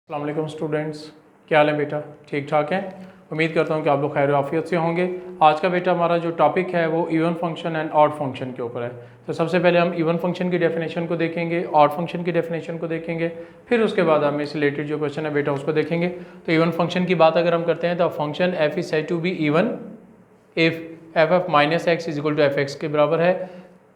अस्सलाम वालेकुम स्टूडेंट्स, क्या हाल है बेटा? ठीक ठाक हैं। उम्मीद करता हूँ कि आप लोग खैर आफियत से होंगे। आज का बेटा हमारा जो टॉपिक है वो even function and odd function के ऊपर है। तो सबसे पहले हम इवन फंक्शन की डेफिनेशन को देखेंगे, ऑड फंक्शन की डेफिनेशन को देखेंगे, फिर उसके बाद हम इससे रिलेटेड जो क्वेश्चन है बेटा उसको देखेंगे। तो इवन फंक्शन की बात अगर हम करते हैं तो function f is said to be even if f F minus x is equal to F x के बराबर है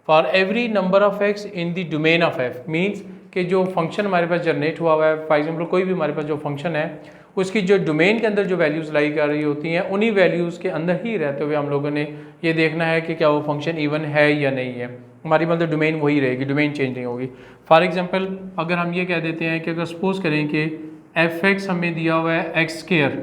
for every number of x in the domain of f. Means कि जो फंक्शन हमारे पास जनरेट हुआ है, फॉर एग्जाम्पल कोई भी हमारे पास जो फंक्शन है उसकी जो डोमेन के अंदर जो वैल्यूज़ लाई कर रही होती हैं उन्हीं वैल्यूज़ के अंदर ही रहते हुए हम लोगों ने ये देखना है कि क्या वो फंक्शन इवन है या नहीं है। हमारी मतलब डोमेन वही रहेगी, डोमेन चेंज नहीं होगी। फॉर एग्जाम्पल अगर हम ये कह देते हैं कि अगर सपोज करें कि एफ एक्स हमें दिया हुआ है एक्स स्क्वायर,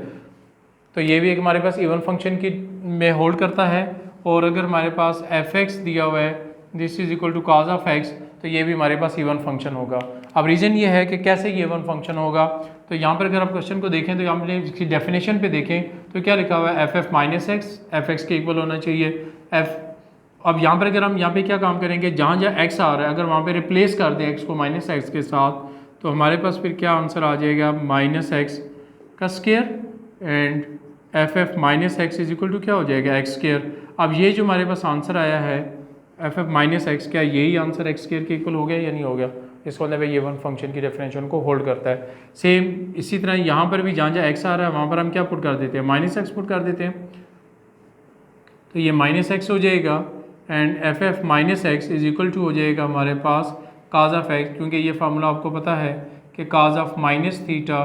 तो ये भी एक हमारे पास इवन फंक्शन की में होल्ड करता है। और अगर हमारे पास एफ एक्स दिया हुआ है this is equal to cos of x, तो ये भी हमारे पास इवन फंक्शन होगा। अब रीज़न ये है कि कैसे ये इवन फंक्शन होगा, तो यहाँ पर अगर आप क्वेश्चन को देखें तो यहाँ पर इसकी डेफिनेशन पे देखें तो क्या लिखा हुआ है F F minus x, F x के इक्वल होना चाहिए एफ। अब यहाँ पर अगर हम यहाँ पे क्या काम करेंगे, जहाँ जहाँ एक्स आ रहा है अगर वहाँ पे रिप्लेस कर दें एक्स को माइनस एक्स के साथ, तो हमारे पास फिर क्या आंसर आ जाएगा माइनस एक्स का square and f F minus x is equal to क्या हो जाएगा एक्स स्क्वायर। अब ये जो हमारे पास आंसर आया है एफ एफ माइनस एक्स, क्या यही आंसर एक्स स्क्वायर के इक्वल हो गया या नहीं हो गया? इसको मतलब ये वन फंक्शन की डेफिनेशन को होल्ड करता है। सेम इसी तरह यहाँ पर भी जहाँ जहाँ एक्स आ रहा है वहाँ पर हम क्या पुट कर देते हैं, माइनस एक्स पुट कर देते हैं, तो ये माइनस एक्स हो जाएगा and f F minus x is equal to हो जाएगा हमारे पास काज ऑफ एक्स, क्योंकि ये फार्मूला आपको पता है कि काज ऑफ माइनस थीटा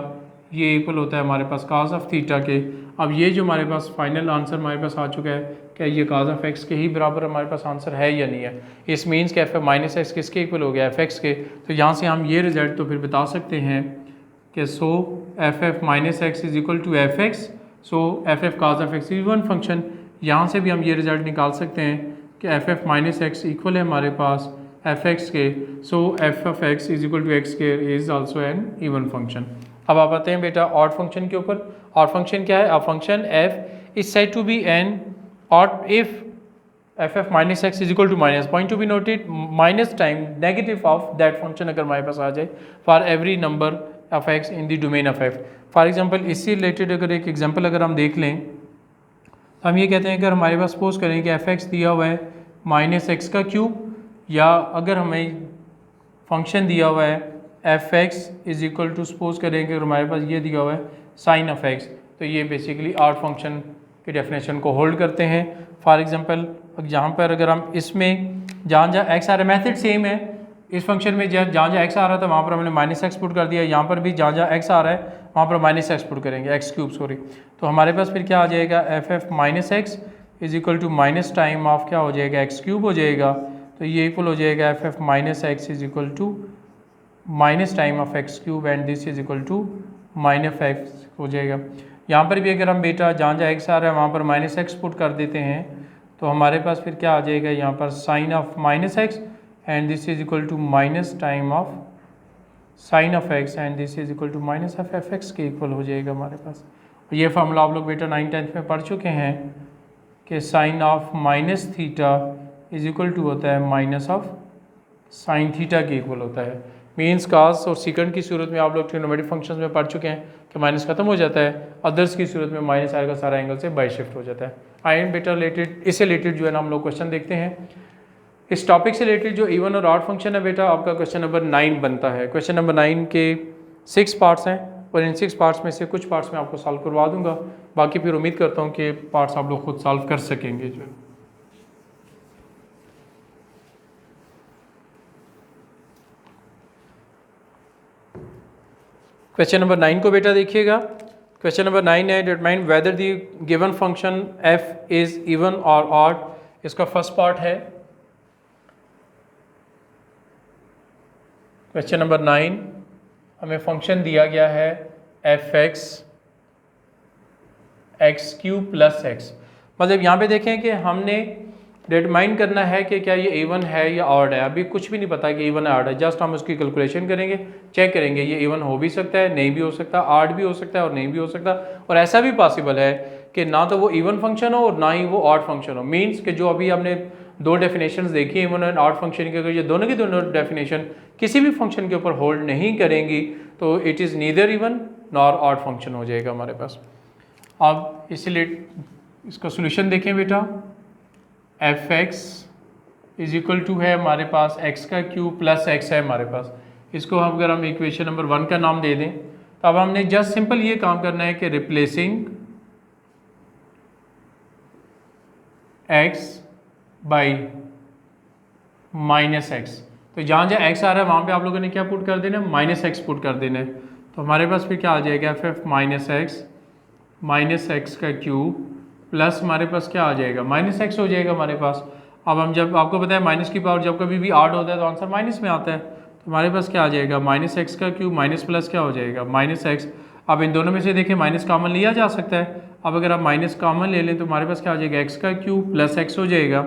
ये इक्वल होता है हमारे पास काज ऑफ थीटा के। अब ये जो हमारे पास फाइनल आंसर हमारे पास आ चुका है, क्या ये काज ऑफ एक्स के ही बराबर हमारे पास आंसर है या नहीं है? इस मीन्स के एफ एफ माइनस एक्स किसके इक्वल हो गया, एफ एक्स के। तो यहाँ से हम ये रिजल्ट तो फिर बता सकते हैं कि so F F minus x is equal to F X, so F F cos of X is one function. यहाँ से भी हम ये रिजल्ट निकाल सकते हैं कि F F minus X equal है हमारे पास एफ एक्स के, so F F x is equal to X के is also an even function. अब आप आते हैं बेटा ऑड फंक्शन के ऊपर। ऑड फंक्शन क्या है? A function f is said to be an odd if f F minus x is equal to minus, point to be noted, minus time negative of that function अगर हमारे पास आ जाए for every number of x in the domain of f. For example इससे related अगर एक example अगर हम देख लें तो हम ये कहते हैं अगर हमारे पास सपोज करें कि एफ एक्स दिया हुआ है माइनस एक्स का क्यूब, या अगर हमें फंक्शन दिया हुआ है f x is equal to suppose करें कि हमारे पास ये दिया हुआ है साइन ऑफ एक्स, तो ये बेसिकली ऑड फंक्शन की डेफिनेशन को होल्ड करते हैं। फॉर एग्जांपल जहाँ पर अगर हम इसमें जहाँ जहाँ एक्स आ रहा है, मेथड सेम है इस फंक्शन में, जहाँ जहाँ एक्स आ रहा था वहाँ पर हमने माइनस एक्स पुट कर दिया, यहाँ पर भी जहाँ जहाँ एक्स आ रहा है वहाँ पर माइनस एक्स पुट करेंगे, एक्स क्यूब सॉरी। तो हमारे पास फिर क्या आ जाएगा f F minus x is equal to minus time of क्या हो जाएगा एक्स क्यूब हो जाएगा, तो ये इक्वल हो जाएगा f F minus x is equal to minus time of x cube and this is equal to minus x हो जाएगा। यहाँ पर भी अगर हम बेटा जहाँ जहाँ एक्स आ रहा है वहाँ पर माइनस एक्स पुट कर देते हैं, तो हमारे पास फिर क्या आ जाएगा यहाँ पर sine of minus x and this is equal to minus time of sine of x and this is equal to minus of f x के इक्वल हो जाएगा हमारे पास। ये फार्मूला आप लोग बेटा 9th-10th में पढ़ चुके हैं कि sine of minus theta is equal to होता है माइनस ऑफ साइन थीटा के इक्वल होता है। मीन्स कास और सीकेंड की सूरत में आप लोग ट्रिग्नोमेट्रिक फंक्शंस में पढ़ चुके हैं कि माइनस खत्म हो जाता है, अदर्स की सूरत में माइनस आएगा, सारा एंगल से बाई शिफ्ट हो जाता है। आइन बेटा रिलेटेड इससे रिलेटेड जो है ना हम लोग क्वेश्चन देखते हैं। इस टॉपिक से रिलेटेड जो इवन और ऑड फंक्शन है बेटा आपका क्वेश्चन नंबर 9 बनता है। क्वेश्चन नंबर 9 के 6 पार्ट्स हैं और इन 6 पार्ट्स में से कुछ पार्ट्स मैं आपको सॉल्व करवा दूंगा, बाकी फिर उम्मीद करता हूँ कि पार्ट्स आप लोग खुद सॉल्व कर सकेंगे। जो क्वेश्चन नंबर 9 को बेटा देखिएगा। क्वेश्चन नंबर 9 है determine whether the given function f is even और ऑड। इसका फर्स्ट पार्ट है क्वेश्चन नंबर 9, हमें फंक्शन दिया गया है f x x cube plus x. मतलब यहाँ पे देखें कि हमने डिटरमाइन करना है कि क्या ये इवन है या ऑड है। अभी कुछ भी नहीं पता कि इवन है ऑड है, जस्ट हम उसकी कैलकुलेशन करेंगे, चेक करेंगे ये इवन हो भी सकता है, नहीं भी हो सकता, ऑड भी हो सकता है और नहीं भी हो सकता। और ऐसा भी पॉसिबल है कि ना तो वो इवन फंक्शन हो और ना ही वो ऑड फंक्शन हो। मीन्स कि जो अभी हमने दो डेफिनेशंस देखी इवन एंड ऑड फंक्शन की, अगर ये दोनों की दोनों डेफिनेशन किसी भी फंक्शन के ऊपर होल्ड नहीं करेंगी तो it is neither even nor odd function हो जाएगा हमारे पास। अब इसीलिए इसका सोल्यूशन देखें बेटा, f x is equal to है हमारे पास एक्स का क्यूब प्लस एक्स है हमारे पास। इसको अगर हम इक्वेशन नंबर 1 का नाम दे दें तो अब हमने जस्ट सिंपल ये काम करना है कि replacing x by minus x, तो जहाँ जहाँ x आ रहा है वहाँ पे आप लोगों ने क्या पुट कर देना है, माइनस एक्स पुट कर देना है। तो हमारे पास फिर क्या आ जाएगा, एफ एफ माइनस एक्स का क्यूब प्लस हमारे पास क्या आ जाएगा, माइनस एक्स हो जाएगा हमारे पास। अब हम जब आपको पता है माइनस की पावर जब कभी भी आड होता है तो आंसर माइनस में आता है, तो हमारे पास क्या आ जाएगा, माइनस एक्स का क्यूब माइनस प्लस क्या हो जाएगा, माइनस एक्स। अब इन दोनों में से देखें माइनस कॉमन लिया जा सकता है। अब अगर आप माइनस कॉमन ले लें तो हमारे पास क्या हो जाएगा, एक्स का क्यूब प्लस एक्स हो जाएगा।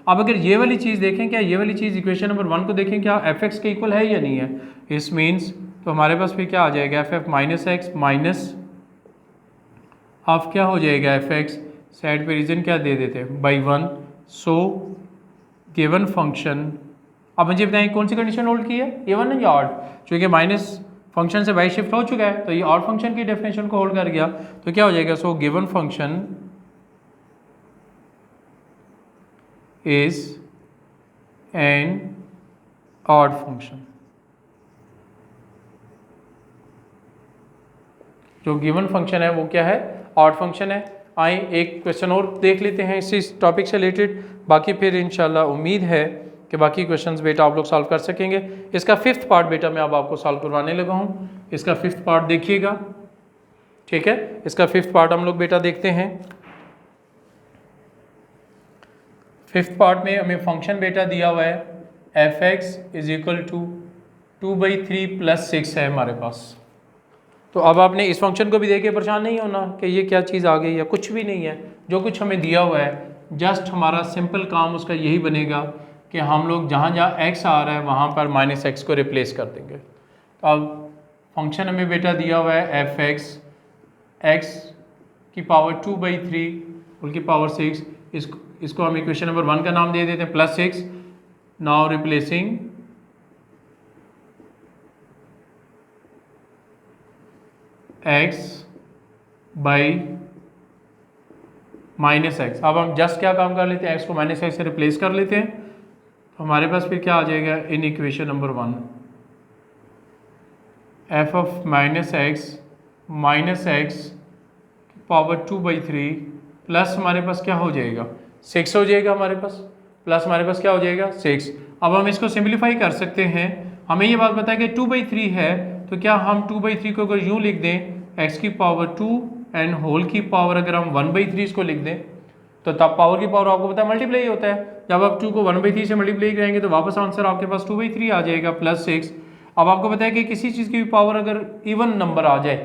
अब अगर ये वाली चीज़ देखें, क्या ये वाली चीज़ इक्वेशन नंबर 1 को देखें क्या एफ एक्स के इक्वल है या नहीं है, इस मीन्स तो हमारे पास फिर क्या आ जाएगा, f F minus x minus अब क्या हो जाएगा एफ एक्स, साइड पे रीजन क्या दे देते हैं बाई 1। सो गिवन फंक्शन, अब मुझे बताएं कौन सी कंडीशन होल्ड की है, इवन है या ऑड, क्योंकि माइनस फंक्शन से बाई शिफ्ट हो चुका है तो ये ऑड फंक्शन की डेफिनेशन को होल्ड कर गया, तो क्या हो जाएगा, so given function is an odd function. जो गिवन फंक्शन है वो क्या है, ऑड फंक्शन है। आए एक क्वेश्चन और देख लेते हैं इसी टॉपिक से रिलेटेड, बाकी फिर इंशाल्लाह उम्मीद है कि बाकी क्वेश्चंस बेटा आप लोग सॉल्व कर सकेंगे। इसका 5th पार्ट बेटा मैं अब आपको सॉल्व करवाने लगा हूँ, इसका 5th पार्ट देखिएगा, ठीक है। इसका 5th पार्ट हम लोग बेटा देखते हैं। 5th पार्ट में हमें फंक्शन बेटा दिया हुआ है f x is equal to 2/3 plus 6 है हमारे पास। तो अब आपने इस फंक्शन को भी देख के परेशान नहीं होना कि ये क्या चीज़ आ गई है, कुछ भी नहीं है। जो कुछ हमें दिया हुआ है जस्ट हमारा सिंपल काम उसका यही बनेगा कि हम लोग जहाँ जहाँ x आ रहा है वहाँ पर माइनस एक्स को रिप्लेस कर देंगे। तो अब फंक्शन हमें बेटा दिया हुआ है एफ एक्स की पावर 2/3 होल की पावर 6, इसको हम इक्वेशन नंबर 1 का नाम दे देते हैं plus 6। Now replacing x by minus x. अब हम जस्ट क्या काम कर लेते हैं, x को माइनस एक्स से रिप्लेस कर लेते हैं, तो हमारे पास फिर क्या आ जाएगा in equation number 1 F of minus x power 2/3 plus हमारे पास क्या हो जाएगा 6 हो जाएगा हमारे पास, प्लस हमारे पास क्या हो जाएगा 6। अब हम इसको सिंप्लीफाई कर सकते हैं। हमें ये बात बताया कि 2/3 है, तो क्या हम 2/3 को अगर यूँ लिख दें x की पावर 2 एंड होल की पावर अगर हम 1/3 इसको लिख दें तो तब पावर की पावर आपको पता है मल्टीप्लाई होता है। जब आप 2 को 1/3 से मल्टीप्लाई करेंगे तो वापस आंसर आपके पास 2/3 आ जाएगा प्लस 6। अब आपको पता है कि किसी चीज़ की भी पावर अगर इवन नंबर आ जाए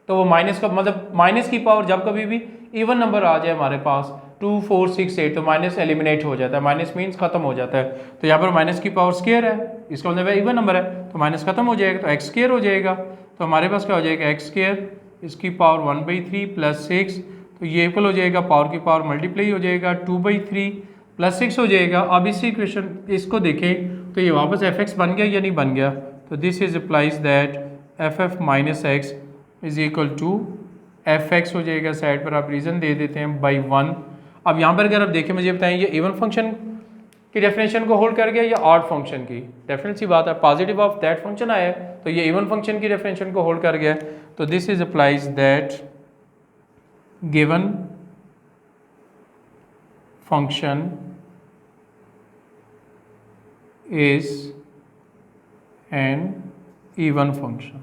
तो वो माइनस का मतलब माइनस की पावर जब कभी भी इवन नंबर आ जाए हमारे पास 2, 4, 6, 8 तो माइनस एलिमिनेट हो जाता है, माइनस मीन्स खत्म हो जाता है। तो यहाँ पर माइनस की पावर स्क्वायर है, इसका मतलब है इवन नंबर है तो माइनस खत्म हो जाएगा, तो एक्स स्क्वायर हो जाएगा। तो हमारे पास क्या हो जाएगा एक्स स्क्वायर इसकी पावर 1/3 प्लस 6, तो ये इक्वल हो जाएगा पावर की पावर मल्टीप्लाई हो जाएगा 2/3 प्लस 6 हो जाएगा। अब इसी इक्वेशन इसको देखें तो ये वापस एफ एक्स बन गया या नहीं बन गया, तो this is applies that f F minus x is equal to F x हो जाएगा, साइड पर आप रीज़न दे देते हैं बाई 1। अब यहाँ पर अगर आप देखें मुझे बताएं ये इवन फंक्शन की डेफिनेशन को होल्ड कर गया या ऑड फंक्शन की, डेफिनेट सी बात है पॉजिटिव ऑफ दैट फंक्शन आया तो ये इवन फंक्शन की डेफिनेशन को होल्ड कर गया। तो this is applies that given function is an even function.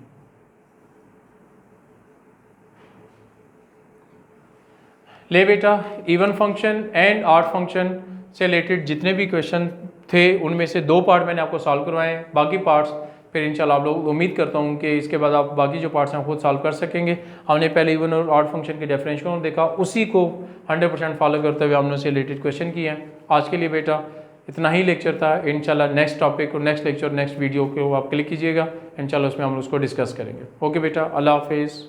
ले बेटा even function and odd function से रिलेटेड जितने भी क्वेश्चन थे उनमें से 2 पार्ट मैंने आपको सॉल्व करवाए हैं, बाकी पार्ट्स फिर इंशाल्लाह आप लोग उम्मीद करता हूँ कि इसके बाद आप बाकी जो पार्ट्स हैं खुद सॉल्व कर सकेंगे। हमने पहले इवन और ऑड फंक्शन के डेफिनेशन देखा, उसी को 100% फॉलो करते हुए हमने उससे रिलेटेड क्वेश्चन किए हैं। आज के लिए बेटा इतना ही लेक्चर था। इंशाल्लाह नेक्स्ट टॉपिक और नेक्स्ट लेक्चर नेक्स्ट वीडियो को आप क्लिक कीजिएगा, इंशाल्लाह उसमें हम उसको डिस्कस करेंगे। ओके बेटा, अल्लाह हाफिज़।